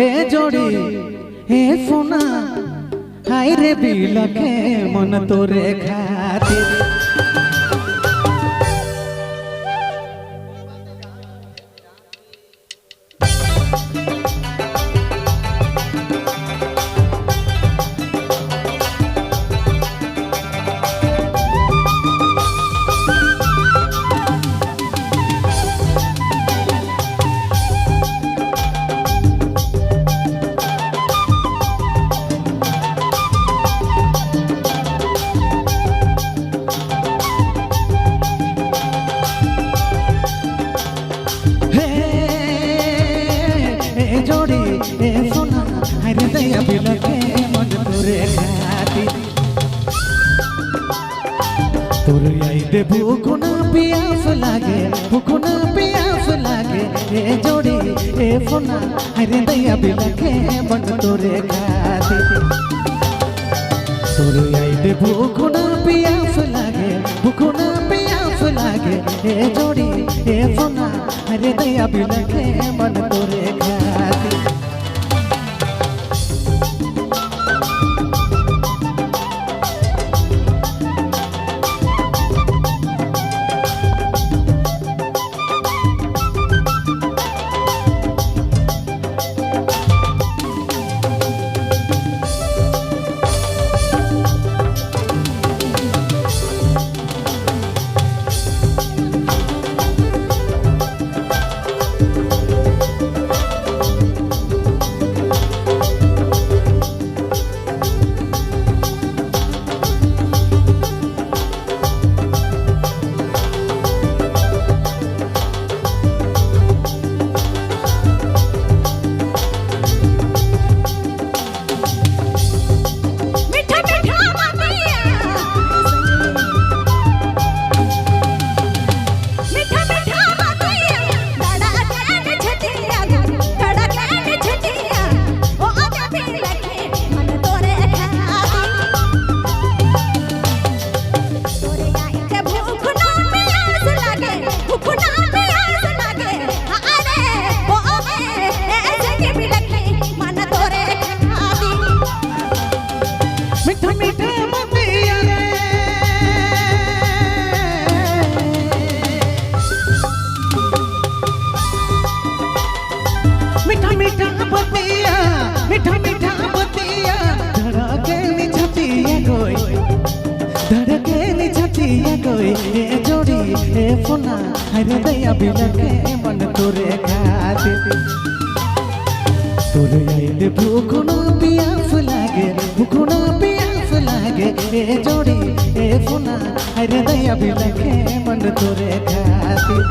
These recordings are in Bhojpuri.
ए जोड़ी ए सोना हाय रे बिलखे मन तोरे खातिर जोड़ी ए सोना हरे दया बिलखे मन तोरे खातिर तोरे आई दे भूखना पियास लागे ए जोड़ी ए सोना हरे दया बिलखे मन तोरे खातिर तोरे आई दे भूखना पियास लागे ए जोड़ी ए सोना हरे दया बिलखे मन तोरे खातिर मीठा बतिया धड़के नि छतिया कोई ए जोड़ी ए फोना हरे दया बिलखे मन तोरे खातिर तोरे आइले भूखना पियास लागे ए जोड़ी ए फोना हरे दया बिलखे मन तोरे खातिर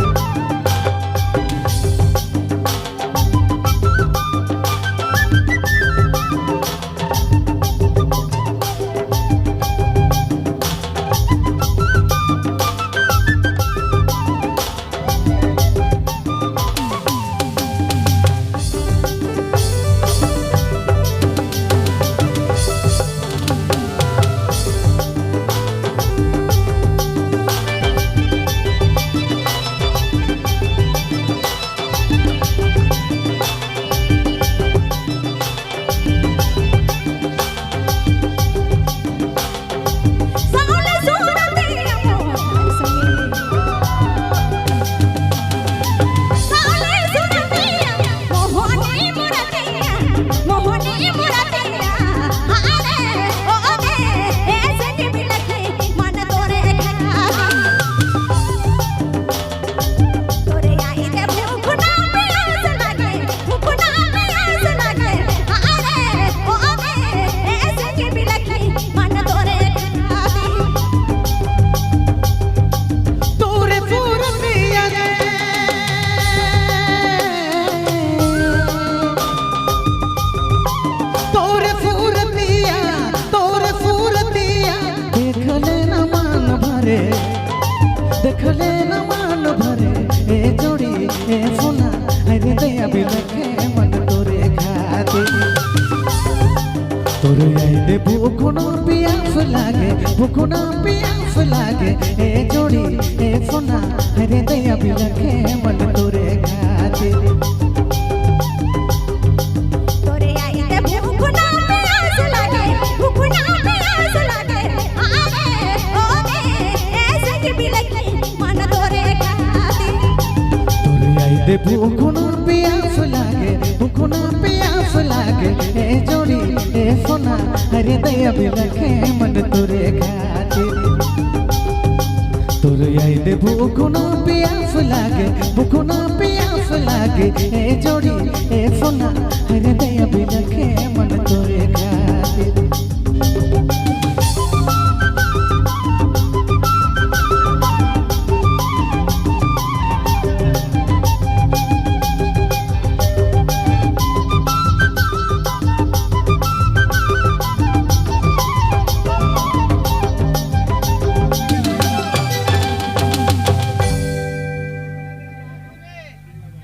देखले न मान भरे ए जोड़ी ए सोना हरे दया बिलखे मन तोरे खातिर तोरे आइले भूखना पियास लागे ए जोड़ी ए सोना हरे दया बिलखे मन तोरे खातिर लागे ए जोड़ी ए फोना हरे दया भी रखे मन तोरे खातिर तोर याद भूखना प्यास लागे भूखना प्यास लागे ए जोड़ी ए फोना हरे दया भी